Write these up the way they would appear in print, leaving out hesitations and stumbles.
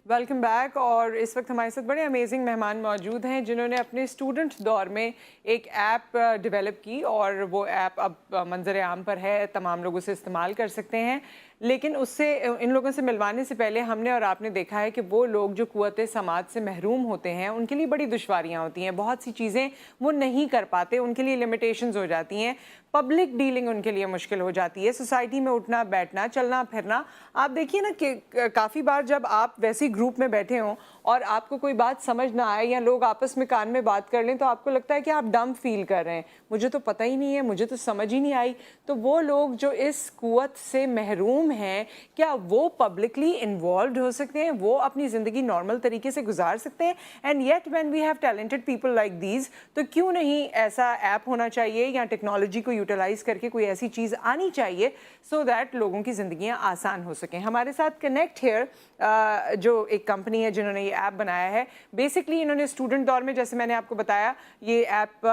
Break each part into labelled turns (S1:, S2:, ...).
S1: Welcome back. اور اس وقت ہمارے ساتھ بڑے امیزنگ مہمان موجود ہیں جنہوں نے اپنے اسٹوڈنٹ دور میں ایک ایپ ڈیولپ کی اور وہ ایپ اب منظر عام پر ہے, تمام لوگ اسے استعمال کر سکتے ہیں. لیکن اس سے ان لوگوں سے ملوانے سے پہلے ہم نے اور آپ نے دیکھا ہے کہ وہ لوگ جو قوت سماعت سے محروم ہوتے ہیں ان کے لیے بڑی دشواریاں ہوتی ہیں, بہت سی چیزیں وہ نہیں کر پاتے, ان کے لیے لمیٹیشنز ہو جاتی ہیں, پبلک ڈیلنگ ان کے لیے مشکل ہو جاتی ہے, سوسائٹی میں اٹھنا بیٹھنا چلنا پھرنا. آپ دیکھیے نا کہ کافی بار جب آپ ویسی گروپ میں بیٹھے ہوں اور آپ کو کوئی بات سمجھ نہ آئے یا لوگ آپس میں کان میں بات کر لیں تو آپ کو لگتا ہے کہ آپ ڈم فیل کر رہے ہیں, مجھے تو پتہ ہی نہیں ہے, مجھے تو سمجھ ہی نہیں آئی. تو وہ لوگ جو اس قوت سے محروم ہیں کیا وہ پبلکلی انوالوڈ ہو سکتے ہیں, وہ اپنی زندگی نارمل طریقے سے گزار سکتے ہیں؟ And yet when we have talented people like these, تو کیوں نہیں ایسا ایپ ہونا چاہیے یا ٹیکنالوجی کو یوٹیلائز کر کے کوئی ایسی چیز آنی چاہیے سو دیٹ لوگوں کی زندگیاں آسان ہو سکیں. ہمارے ساتھ کنیکٹ ہیئر جو ایک کمپنی ہے جنہوں نے یہ ایپ بنایا ہے, بیسکلی انہوں نے اسٹوڈنٹ دور میں جیسے میں نے آپ کو بتایا یہ ایپ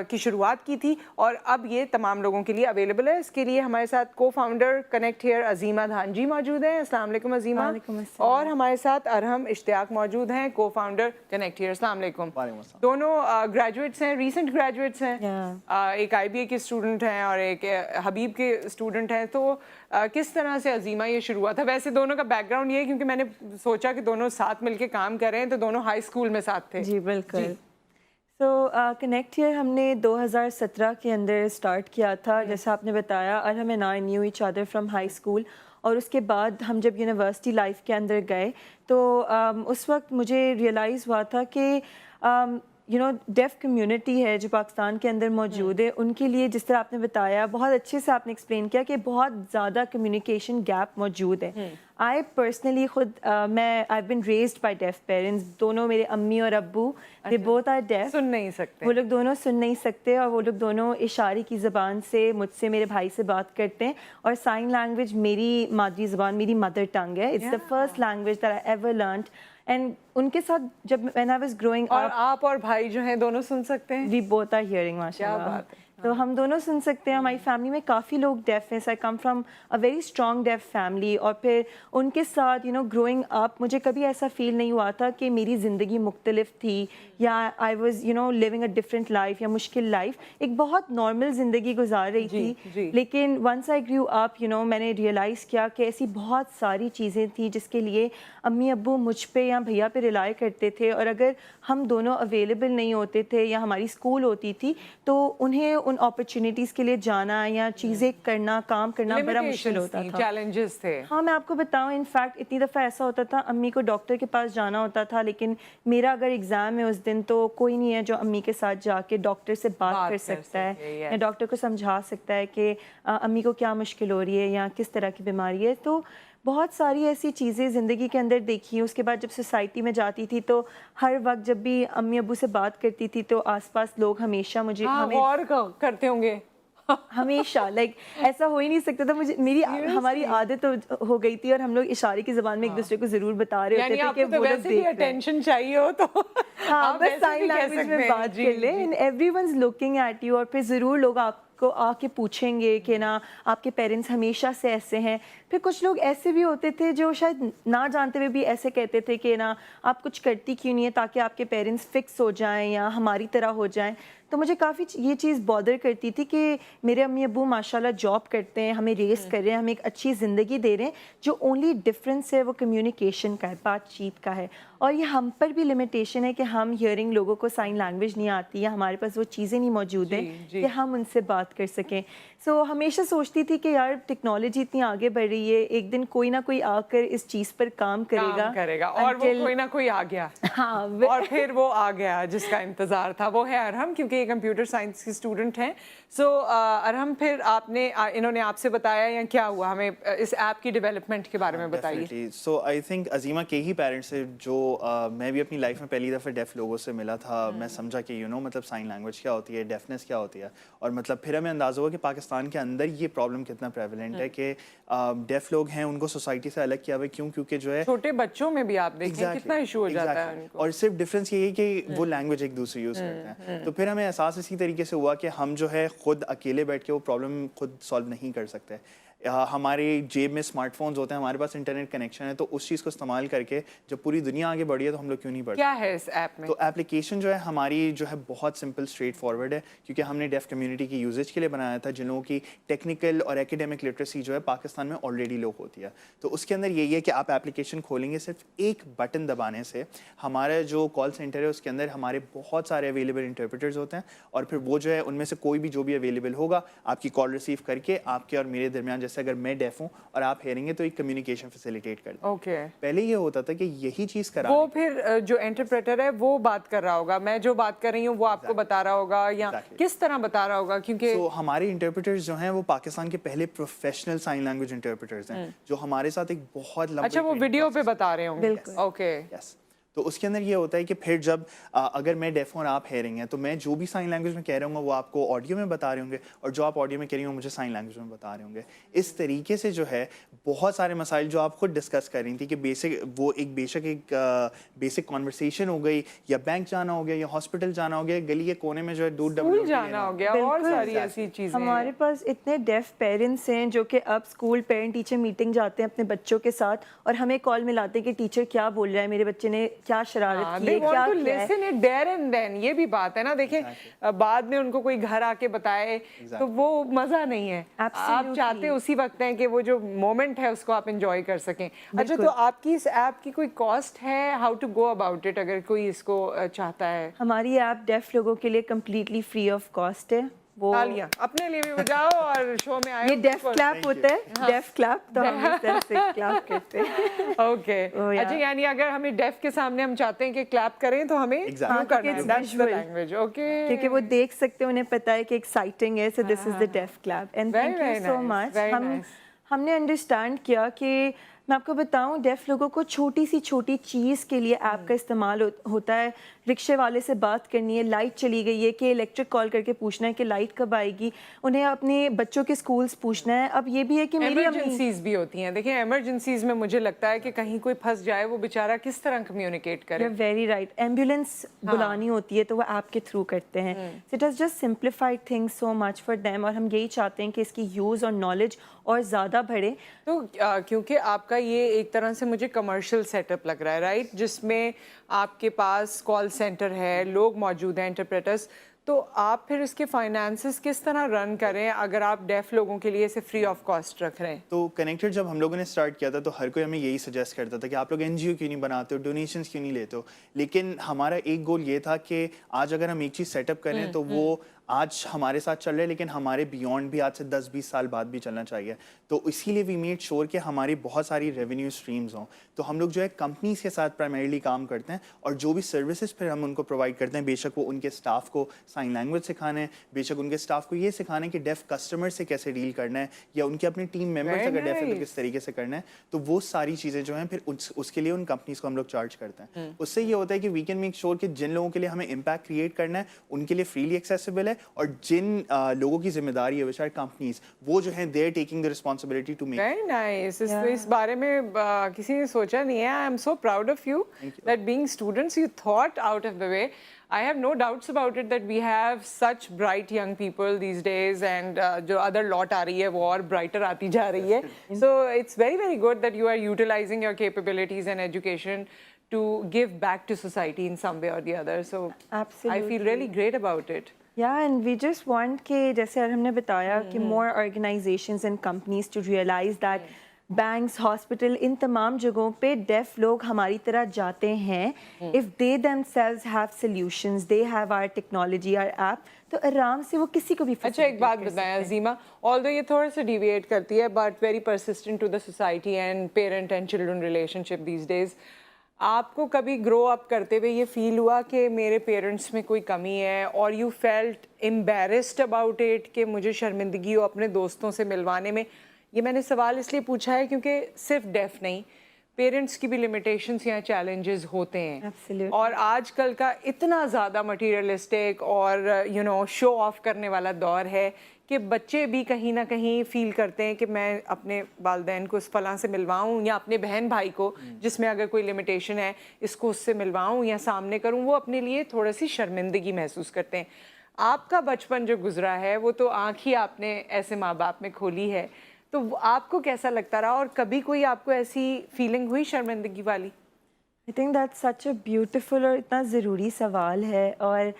S1: کی شروعات کی تھی اور اب یہ تمام لوگوں کے لیے اویلیبل ہے. اس کے لیے ہمارے ساتھ کو فاؤنڈر کنیکٹ ہیئر عظیمہ دھانجی موجود ہیں. السلام علیکم عظیمہ. اور ہمارے ساتھ ارحم اشتیاق موجود ہیں, کو فاؤنڈر کنیکٹ ہیئر. السلام علیکم. دونوں گریجویٹس ہیں, ریسنٹ گریجویٹس ہیں, ایک آئی بی اے کے اسٹوڈنٹ ہیں اور ایک حبیب کے اسٹوڈنٹ ہیں. تو کس طرح سے عظیمہ یہ شروع ہوا تھا؟ ویسے دونوں کا بیک گراؤنڈ یہ ہے کیونکہ میں نے سوچا کہ دونوں ساتھ مل کے کام کر رہے ہیں تو دونوں ہائی اسکول میں ساتھ تھے.
S2: جی بالکل. تو کنیکٹ ہیئر ہم نے 2017 کے اندر اسٹارٹ کیا تھا, جیسا آپ نے بتایا. Arham and I knew each other from high school, اور اس کے بعد ہم جب یونیورسٹی لائف کے اندر گئے تو اس وقت مجھے ریئلائز ہوا تھا کہ ڈیف کمیونٹی ہے جو پاکستان کے اندر موجود ہے, ان کے لیے جس طرح آپ نے بتایا بہت اچھے سے آپ نے ایکسپلین کیا کہ بہت زیادہ کمیونیکیشن گیپ موجود ہے. آئی پرسنلی خود میں آئی بن ریزڈ بائی ڈیف پیرنٹس. دونوں میرے امی اور ابو دے بوتھ آر ڈیف,
S1: سن نہیں سکتے,
S2: وہ لوگ دونوں سن نہیں سکتے اور وہ لوگ دونوں اشارے کی زبان سے مجھ سے میرے بھائی سے بات کرتے ہیں. اور سائن لینگویج میری مادری زبان, میری مدر ٹنگ ہے. It's the first language that I ever learned. And ان کے ساتھ جب when I was growing up,
S1: اور آپ اور بھائی جو ہیں دونوں سن سکتے ہیں؟
S2: we both are hearing ماشاء اللہ. تو ہم دونوں سن سکتے ہیں. ہماری فیملی میں کافی لوگ ڈیف ہیں. I come from a very strong deaf family. اور پھر ان کے ساتھ growing up مجھے کبھی ایسا فیل نہیں ہوا تھا کہ میری زندگی مختلف تھی یا I was living a different life یا مشکل لائف. ایک بہت نارمل زندگی گزار رہی تھی. لیکن once I grew up میں نے ریئلائز کیا کہ ایسی بہت ساری چیزیں تھیں جس کے لیے امی ابو مجھ پہ یا بھیا پہ ریلائی کرتے تھے, اور اگر ہم دونوں اویلیبل نہیں ہوتے تھے یا ہماری اسکول ہوتی تھی تو انہیں ان اپرچونیٹیز کے لیے جانا یا چیزیں کرنا, کام کرنا بڑا مشکل ہوتا تھا.
S1: چیلنجز تھے.
S2: ہاں میں آپ کو بتاؤں, ان فیکٹ اتنی دفعہ ایسا ہوتا تھا امی کو ڈاکٹر کے پاس جانا ہوتا تھا, لیکن میرا اگر ایگزام ہے اس دن تو کوئی نہیں ہے جو امی کے ساتھ جا کے ڈاکٹر سے بات کر سکتا ہے یا ڈاکٹر کو سمجھا سکتا ہے کہ امی کو کیا مشکل ہو رہی ہے یا کس طرح کی بیماری ہے. تو بہت ساری ایسی چیزیں زندگی کے اندر دیکھی. اس کے بعد جب سوسائٹی میں جاتی تھی تو ہر وقت جب بھی امی ابو سے بات کرتی تھی تو آس پاس لوگ ہمیشہ مجھے
S1: اور کرتے ہوں گے
S2: ہمیشہ ایسا ہو ہی نہیں سکتا تھا. مجھے ہماری عادت ہو گئی تھی اور ہم لوگ اشارے کی زبان میں ایک دوسرے کو ضرور بتا رہے ہوتے تھے کہ وہ لوگ دیکھ رہے ہیں.
S1: اٹینشن چاہیے ہو تو
S2: ہاں بس سائن لینگویج میں بات کر لیں. And everyone's looking at you. اور پھر ضرور لوگ آپ کو آ کے پوچھیں گے کہ نا آپ کے پیرنٹس ہمیشہ سے ایسے ہیں. پھر کچھ لوگ ایسے بھی ہوتے تھے جو شاید نہ جانتے ہوئے بھی ایسے کہتے تھے کہ نا آپ کچھ کرتی کیوں نہیں ہے تاکہ آپ کے پیرنٹس فکس ہو جائیں یا ہماری طرح ہو جائیں. تو مجھے کافی یہ چیز بادر کرتی تھی کہ میرے امی ابو ماشاءاللہ جاب کرتے ہیں, ہمیں ریس کر رہے ہیں, ہمیں ایک اچھی زندگی دے رہے ہیں. جو اونلی ڈفرینس ہے وہ کمیونیکیشن کا ہے, بات چیت کا ہے. اور یہ ہم پر بھی لمیٹیشن ہے کہ ہم ہیئرنگ لوگوں کو سائن لینگویج نہیں آتی یا ہمارے پاس وہ چیزیں نہیں موجود ہیں کہ ہم ان سے بات کر سکیں. سو ہمیشہ سوچتی تھی کہ یار ٹیکنالوجی اتنی آگے بڑھ رہی ہے, ایک دن کوئی نہ کوئی آ کر اس چیز پر کام کرے گا
S1: اور وہ کوئی نہ کوئی آ گیا.
S2: ہاں
S1: اور پھر وہ آ گیا جس کا انتظار تھا, وہ ہے ارحم, کیونکہ یہ کمپیوٹر سائنس کی اسٹوڈنٹ ہیں. سو ارحم پھر انہوں نے آپ سے بتایا یا کیا ہوا؟ ہمیں اس ایپ کی ڈیولپمنٹ کے بارے میں بتائیے.
S3: سو آئی تھنک عظیمہ کے ہی پیرنٹس سے جو میں بھی اپنی لائف میں پہلی دفعہ ڈیف لوگوں سے ملا تھا, میں سمجھا کہ مطلب سائن لینگویج کیا ہوتی ہے, ڈیفنس کیا ہوتی ہے, اور مطلب پھر ہمیں اندازہ ہوا کہ پاکستان کے اندر یہ پرابلم کتنا پریویلنٹ ہے کہ ڈیف لوگ ہیں ان کو سوسائٹی سے الگ کیا ہوا ہے. کیوں؟ کیونکہ جو ہے
S1: چھوٹے بچوں میں بھی آپ دیکھیں کتنا ایشو ہو جاتا ہے ان کو,
S3: اور صرف ڈفرینس یہ ہے کہ وہ لینگویج ایک دوسرے یوز کرتے ہیں. تو پھر ہمیں احساس اسی طریقے سے ہوا کہ ہم جو ہے خود اکیلے بیٹھ کے وہ پرابلم خود سالو نہیں کر سکتے. ہمارے جیب میں اسمارٹ فونز ہوتے ہیں, ہمارے پاس انٹرنیٹ کنیکشن ہے, تو اس چیز کو استعمال کر کے جب پوری دنیا آگے بڑھی ہے تو ہم لوگ کیوں نہیں بڑھتے.
S1: کیا ہے اس ایپ میں؟
S3: تو ایپلیکیشن جو ہے ہماری جو ہے بہت سمپل اسٹریٹ فارورڈ ہے, کیونکہ ہم نے ڈیف کمیونٹی کی یوزیج کے لیے بنایا تھا, جن لوگوں کی ٹیکنیکل اور ایکیڈیمک لٹریسی جو ہے پاکستان میں آلریڈی لو ہوتی ہے. تو اس کے اندر یہی ہے کہ آپ ایپلیکیشن کھولیں گے, صرف ایک بٹن دبانے سے ہمارا جو کال سینٹر ہے اس کے اندر ہمارے بہت سارے اویلیبل انٹرپریٹرز ہوتے ہیں, اور پھر وہ جو ہے ان میں سے کوئی بھی جو بھی اویلیبل ہوگا آپ کی کال ریسیو کر کے آپ کے اور میرے درمیان, جیسے اگر میں ڈیف ہوں اور آپ ہیئرنگ ہے تو ایک کمیونیکیشن فیسیلیٹیٹ کر دیں.
S1: اوکے,
S3: پہلے یہ ہوتا تھا کہ یہی چیز کرا
S1: وہ پھر جو انٹرپریٹر ہے وہ بات کر رہا ہوگا, میں جو بات کر رہی ہوں وہ آپ کو بتا رہا ہوگا, یا کس طرح بتا رہا ہوگا؟ کیونکہ
S3: ہمارے انٹرپریٹرز جو ہیں وہ پاکستان کے پہلے پروفیشنل سائن لینگویج انٹرپریٹرز ہیں, جو ہمارے ساتھ ایک بہت لمبا,
S1: اچھا وہ ویڈیو پہ بتا رہے ہوں گے. اوکے,
S3: یس. تو اس کے اندر یہ ہوتا ہے کہ پھر جب اگر میں ڈیف ہوں اور آپ ہیئرنگ ہیں تو میں جو بھی سائن لینگویج میں کہہ رہا ہوں گا وہ آپ کو آڈیو میں بتا رہے ہوں گے, اور جو آپ آڈیو میں کہہ رہی ہوں مجھے سائن لینگویج میں بتا رہے ہوں گے. اس طریقے سے جو ہے بہت سارے مسائل جو آپ خود ڈسکس کر رہی تھی کہ بے شک ایک بیسک کانورسیشن ہو گئی, یا بینک جانا ہو گیا, یا ہاسپٹل جانا ہو گیا, گلی کے کونے میں جو ہے دودھ
S1: اسکول جانا ہو گیا, اور ساری ایسی چیزیں.
S2: ہمارے پاس اتنے ڈیف پیرنٹس ہیں جو کہ اب اسکول پیرنٹ ٹیچر میٹنگ جاتے ہیں اپنے بچوں کے ساتھ, اور ہمیں کال ملاتے ہیں کہ ٹیچر کیا بول رہا ہے, میرے بچے نے کیا شرارت کی ہے, کیا کیا ہے.
S1: یہ بھی بات ہے نا, دیکھیں بعد میں ان کو کوئی گھر آ کے بتائے تو وہ مزہ نہیں ہے. آپ چاہتے اسی وقت ہیں کہ وہ جو مومنٹ ہے اس کو آپ انجوائے کر سکیں. اچھا, تو آپ کی اس ایپ کی کوئی کاسٹ ہے؟ How to go about it اگر کوئی اس کو چاہتا ہے؟
S2: ہماری ایپ ڈیف لوگوں کے لیے کمپلیٹلی فری آف کاسٹ ہے. وہ
S1: تالیاں اپنے لیے بھی بجاؤ اور شو میں آئے.
S2: یہ ڈیف کلیپ ہوتا ہے, ڈیف کلیپ, تو ہم اس طرح سے کلیپ کرتے ہیں.
S1: اوکے, اچھا, یعنی اگر ہمیں ڈیف کے سامنے ہم چاہتے ہیں کہ کلیپ کریں تو ہمیں کیوں کرنا ہے؟ That's the language. اوکے,
S2: کیونکہ وہ دیکھ سکتے ہیں, انہیں پتہ ہے کہ ایکسائٹنگ ہے. سو دس از دی ڈیف کلیپ. اینڈ تھینک یو سو مچ. ہم نے انڈرسٹینڈ کیا کہ میں آپ کو بتاؤں, ڈیف لوگوں کو چھوٹی سی چھوٹی چیز کے لیے ایپ کا استعمال ہوتا ہے. رکشے والے سے بات کرنی ہے, لائٹ چلی گئی ہے, کہ الیکٹرک کال کر کے پوچھنا ہے کہ لائٹ کب آئے گی. انہیں اپنے بچوں کے اسکولس پوچھنا ہے. اب یہ بھی ہے کہ میری
S1: ایمرجنسیز بھی ہوتی ہیں. دیکھیں ایمرجنسیز میں مجھے لگتا ہے کہ کہیں کوئی پھنس جائے, وہ بیچارہ کس طرح کمیونیکیٹ کرے.
S2: Very right. ایمبولینس بلانی ہوتی ہے تو وہ ایپ کے تھرو کرتے ہیں. It has just simplified things so much for them, اور ہم یہی چاہتے ہیں کہ اس کی یوز اور نالج اور زیادہ بڑھے.
S1: تو کیونکہ آپ کا یہ ایک طرح سے مجھے کمرشل سیٹ اپ لگ رہا ہے, رائٹ, جس میں آپ کے پاس کال سینٹر ہے, لوگ موجود ہیں, انٹرپریٹرس, تو آپ پھر اس کے فائنانسز کس طرح رن کریں اگر آپ ڈیف لوگوں کے لیے اسے فری آف کاسٹ رکھ رہے ہیں؟
S3: تو کنیکٹڈ جب ہم لوگوں نے اسٹارٹ کیا تھا تو ہر کوئی ہمیں یہی سجیسٹ کرتا تھا کہ آپ لوگ این جی او کیوں نہیں بناتے ہو, ڈونیشنس کیوں نہیں لیتے ہو. لیکن ہمارا ایک گول یہ تھا کہ آج اگر ہم ایک چیز سیٹ اپ کریں تو وہ آج ہمارے ساتھ چل رہے, لیکن ہمارے بیونڈ بھی آج سے 10-20 سال بعد بھی چلنا چاہیے. تو اسی لیے وی میڈ شور کہ ہماری بہت ساری ریونیو اسٹریمز ہوں. تو ہم لوگ جو ہے کمپنیز کے ساتھ پرائمریلی کام کرتے ہیں, اور جو بھی سروسز پھر ہم ان کو پرووائڈ کرتے ہیں, بے شک وہ ان کے اسٹاف کو سائن لینگویج سکھانا ہے, بے شک ان کے اسٹاف کو یہ سکھانا ہے کہ ڈیف کسٹمر سے کیسے ڈیل کرنا ہے, یا ان کے اپنے ٹیم ممبرس اگر ڈیف ہے تو کس طریقے سے کرنا ہے. تو وہ ساری چیزیں جو ہیں پھر اس کے لیے ان کمپنیز کو ہم لوگ چارج کرتے ہیں. اس سے یہ ہوتا ہے کہ وی کین میک شور کہ جن لوگوں کے لیے ہمیں امپیکٹ کریٹ کرنا ہے ان کے لیے فریلی ایکسیسیبل ہے, اور جن لوگوں کی ذمہ داری ہے, which are companies, وہ جو ہیں they are taking the responsibility to make.
S1: Very nice. اس بارے میں کسی نے سوچا نہیں ہے. I am so proud of you that being students you thought out of the way. I have no doubts about it that we have such bright young people these days, and جو other lot آ رہی ہے وہ اور brighter آتی جا رہی ہے. So it's very very good that you are utilizing your capabilities and education to give back to society in some way or the other. So I feel really great about it.
S2: Yeah, and we just want کہ جیسے ہم نے بتایا کہ more organizations and companies to realize that banks, hospital, ان تمام جگہوں پہ ڈیف لوگ ہماری طرح جاتے ہیں. if they themselves have solutions, they have our technology, our app, تو آرام سے وہ کسی کو بھی.
S1: اچھا ایک بات بتائیں عظیمہ, although یہ تھوڑا سا ڈیویٹ کرتی ہے but very persistent to the society and parent and children relationship these days. آپ کو کبھی گرو اپ کرتے ہوئے یہ فیل ہوا کہ میرے پیرنٹس میں کوئی کمی ہے, اور you felt embarrassed about it کہ مجھے شرمندگی ہو اپنے دوستوں سے ملوانے میں؟ یہ میں نے سوال اس لیے پوچھا ہے کیونکہ صرف ڈیف نہیں, پیرنٹس کی بھی لمیٹیشنس یا چیلنجز ہوتے ہیں, اور آج کل کا اتنا زیادہ مٹیریلسٹک اور شو آف کرنے والا دور ہے کہ بچے بھی کہیں نہ کہیں فیل کرتے ہیں کہ میں اپنے والدین کو اس فلاں سے ملواؤں, یا اپنے بہن بھائی کو جس میں اگر کوئی لمیٹیشن ہے اس کو اس سے ملواؤں یا سامنے کروں, وہ اپنے لیے تھوڑا سی شرمندگی محسوس کرتے ہیں. آپ کا بچپن جو گزرا ہے وہ تو آنکھ ہی آپ نے ایسے ماں باپ میں کھولی ہے, تو آپ کو کیسا لگتا رہا اور کبھی کوئی آپ کو ایسی فیلنگ ہوئی شرمندگی والی؟
S2: I think that such a beautiful اور اتنا ضروری سوال ہے، اور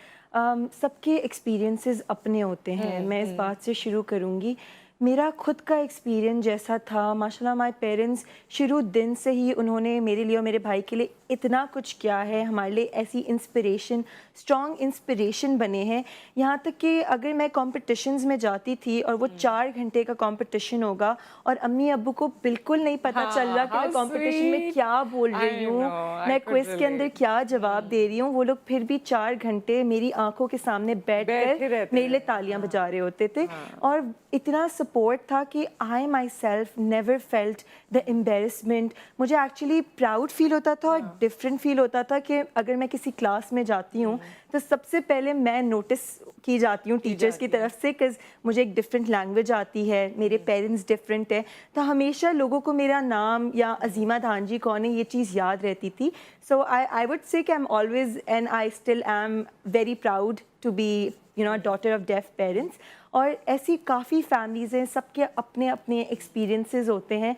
S2: سب کے ایکسپیرینسز اپنے ہوتے ہیں. میں اس بات سے شروع کروں گی. میرا خود کا ایکسپیرینس جیسا تھا، ماشاء اللہ مائی پیرنٹس شروع دن سے ہی انہوں نے میرے لیے اور میرے بھائی کے لیے اتنا کچھ کیا ہے، ہمارے لیے ایسی انسپریشن، اسٹرانگ انسپریشن بنے ہیں. یہاں تک کہ اگر میں کمپٹیشنز میں جاتی تھی اور وہ 4 گھنٹے کا کمپٹیشن ہوگا اور امی ابو کو بالکل نہیں پتہ چل رہا کہ میں کمپٹیشن میں کیا بول رہی ہوں، میں کوئز کے اندر کیا جواب دے رہی ہوں، وہ لوگ پھر بھی 4 گھنٹے میری آنکھوں کے سامنے بیٹھ کر میرے لیے تالیاں بجا رہے ہوتے تھے. اور اتنا سپورٹ تھا کہ I myself never felt the embarrassment. مجھے ایکچولی پراؤڈ فیل ہوتا تھا اور ڈفرینٹ فیل ہوتا تھا کہ اگر میں کسی کلاس میں جاتی ہوں تو سب سے پہلے میں نوٹس کی جاتی ہوں ٹیچرس کی طرف سے، کہ مجھے ایک ڈفرینٹ لینگویج آتی ہے، میرے پیرنٹس ڈفرینٹ ہیں، تو ہمیشہ لوگوں کو میرا نام یا عظیمہ دھانجی کون ہے یہ چیز یاد رہتی تھی. سو آئی وڈ سے کہ I am always and I still am very proud to be daughter of deaf parents. اور ایسی کافی فیملیز ہیں، سب کے اپنے اپنے ایکسپیرینسز ہوتے ہیں.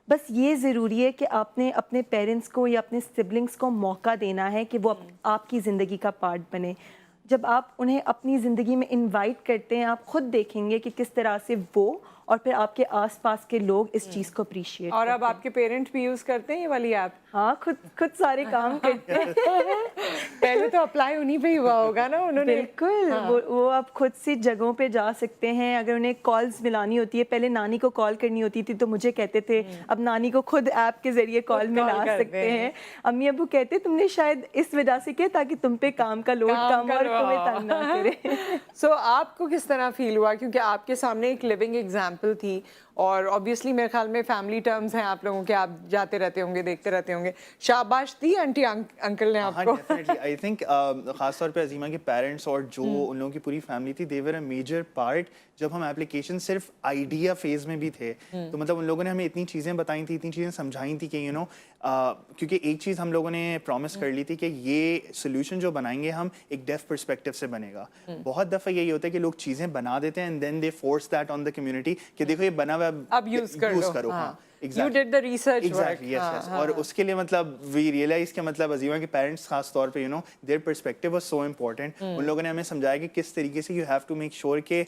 S2: بس یہ ضروری ہے کہ آپ نے اپنے پیرنٹس کو یا اپنے سبلنگس کو موقع دینا ہے کہ وہ آپ کی زندگی کا پارٹ بنے. جب آپ انہیں اپنی زندگی میں انوائٹ کرتے ہیں، آپ خود دیکھیں گے کہ کس طرح سے وہ اور پھر آپ کے آس پاس کے لوگ اس چیز کو اپریشیٹ
S1: اور
S2: کرتے
S1: اب آپ کے پیرنٹ بھی یوز کرتے ہیں یہ والی ایپ؟
S2: ہاں، خود سارے کام کرتے ہیں.
S1: پہلے تو اپلائی انہیں پہ ہی ہوا ہوگا نا انہوں نے.
S2: بالکل، وہ اب خود سی جگہوں پہ جا سکتے ہیں. اگر انہیں کالز ملانی ہوتی ہے، پہلے نانی کو کال کرنی ہوتی تھی تو مجھے کہتے تھے، اب نانی کو خود ایپ کے ذریعے کال ملا سکتے ہیں. امی ابو کہتے تم نے شاید اس وجہ سے کیا تاکہ تم پہ کام کا لوڈ کم اور تمہیں تنگ نہ کرے.
S1: سو آپ کو کس طرح فیل ہوا، کیونکہ آپ کے سامنے ایک لیونگ ایگزامپل تھی اور obviously میرے خیال میں فیملی ٹرمز ہیں آپ لوگوں کے، آپ جاتے رہتے ہوں گے، دیکھتے رہتے ہوں گے. شاباش دی آنٹی انکل نے آپ کو.
S3: ڈیفینیٹلی آئی تھنک خاص طور پہ عظیمہ کے پیرنٹس اور جو ان لوگوں کی پوری فیملی تھی، دے ور اے میجر پارٹ. جب ہم اپلیکیشن صرف آئیڈیا فیز میں بھی تھے تو مطلب ان لوگوں نے ہمیں اتنی چیزیں بتائی تھیں، اتنی چیزیں سمجھائی تھیں کہ کیونکہ ایک چیز ہم لوگوں نے پرومس کر لی تھی کہ یہ سولوشن جو بنائیں گے ہم ایک ڈیف پرسپیکٹو سے بنے گا. بہت دفعہ یہی ہوتا ہے کہ لوگ چیزیں بنا دیتے ہیں and then they force that on the community کہ دیکھو یہ بنا ہوا
S1: اب یوز کرو.
S3: ہاں
S1: You did the research work.
S3: Yes. اور اس کے لیے مطلب we realize کہ مطلب عظیمہ کے پیرنٹس خاص طور پہ their perspective was so important. ان لوگوں نے ہمیں سمجھایا کہ کس طریقے سے you have to make sure کہ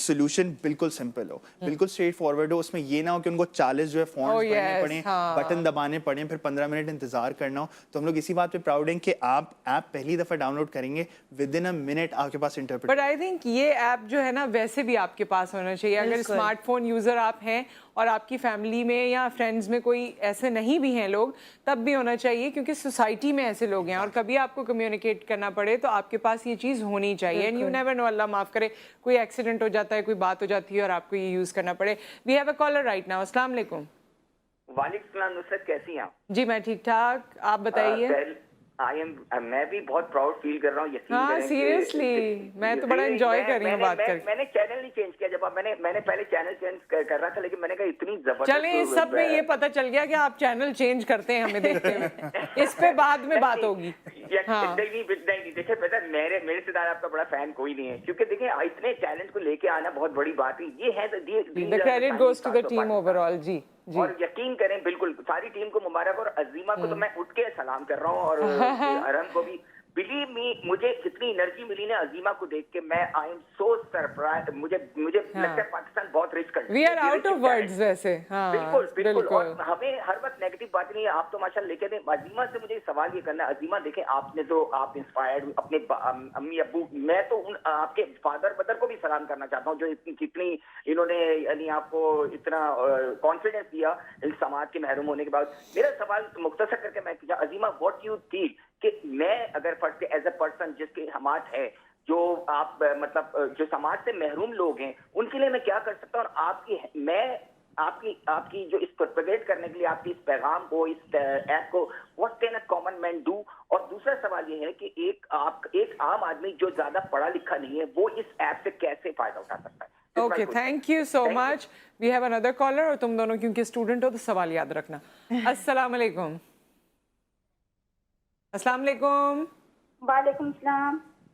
S3: solution بالکل سمپل ہو، بالکل اسٹریٹ فارورڈ ہو. اس میں یہ نہ ہو کہ ان کو 40 جو ہے فارمز بھرنے پڑیں، بٹن دبانے پڑیں، پھر 15 منٹ انتظار کرنا ہو. تو ہم لوگ اسی بات پہ پراؤڈ ہیں کہ آپ ایپ پہلی دفعہ ڈاؤن لوڈ کریں گے ود ان اے منٹ آپ کے پاس انٹرپریٹ.
S1: بٹ آئی تھنک یہ ایپ جو ہے نا ویسے بھی آپ کے پاس ہونا چاہیے. اگر اسمارٹ فون یوزر آپ ہیں اور آپ کی فیملی میں یا فرینڈز میں کوئی ایسے نہیں بھی ہیں لوگ، تب بھی ہونا چاہیے، کیونکہ سوسائٹی میں ایسے لوگ ہیں اور کبھی آپ کو کمیونیکیٹ کرنا پڑے تو آپ کے پاس یہ چیز ہونی چاہیے. اینڈ یو نیور نو، اللہ معاف کرے کوئی ایکسیڈنٹ ہو جاتا ہے، کوئی بات ہو جاتی ہے اور آپ کو یہ یوز کرنا پڑے. We have a caller right now. السلام علیکم.
S4: وعلیکم السلام نصرت، کیسی ہیں آپ؟
S1: جی میں ٹھیک ٹھاک، آپ بتائیے.
S4: میں بھی بہت پراؤڈ فیل کر رہا ہوں.
S1: ہاں سیریسلی میں تو بڑا انجوائے کر رہی ہوں بات کر کے.
S4: میں نے چینل نہیں چینج کیا، جب میں نے پہلے چینل چینج کر رہا تھا، لیکن میں نے کہا اتنی زبردست.
S1: چلیں اس سب میں یہ پتہ چل گیا کہ آپ چینل چینج کرتے ہیں ہمیں دیکھتے ہوئے. اس پہ بعد میں بات ہوگی.
S4: نہیں دیکھیں پتا میرے سے زیادہ آپ کا بڑا فین کوئی نہیں ہے، کیونکہ دیکھیں اتنے ٹیلنٹ کو لے کے آنا بہت بڑی بات ہے. یہ ہے
S1: the credit goes to the team overall. جی
S4: اور یقین کریں بالکل ساری ٹیم کو مبارک. اور عظیمہ کو تو میں اٹھ کے سلام کر رہا ہوں، اور ارم کو بھی. بلیو می، مجھے کتنی انرجی ملی نا عظیمہ کو دیکھ کے. میں آئی ایم سو سرپرائز. مجھے لگتا ہے پاکستان بہت rich country.
S1: We are out of words ویسے.
S4: بالکل. اور ہمیں ہر وقت نیگیٹو بات نہیں ہے. آپ تو ماشاء اللہ لے کے دیں. عظیمہ سے مجھے سوال یہ کرنا ہے. عظیمہ دیکھیں آپ نے تو آپ انسپائرڈ اپنے امی ابو، میں تو آپ کے فادر مدر کو بھی سلام کرنا چاہتا ہوں جو کتنی انہوں نے یعنی آپ کو اتنا کانفیڈینس دیا ان سماج کے محروم ہونے کے بعد. میرا سوال مختصر کر کے میں عظیمہ واٹ یو تھنک کہ میں اگر ایز اے پرسن جس کے ہمات ہے، جو آپ مطلب جو سماج سے محروم لوگ ہیں، ان کے لیے میں کیا کر سکتا ہوں؟ اور آپ کی جو اس پروپیگیٹ کرنے کے لیے آپ کی اس پیغام کو، اس ایپ کو what can a common man do? اور دوسرا سوال یہ ہے کہ ایک عام آدمی جو زیادہ پڑھا لکھا نہیں ہے وہ اس ایپ سے کیسے فائدہ اٹھا سکتا ہے؟
S1: Okay, thank you so much. We have another caller. اور تم دونوں کیونکہ اسٹوڈنٹ ہو تو سوال یاد رکھنا. السلام علیکم. السلام علیکم.
S5: وعلیکم السلام.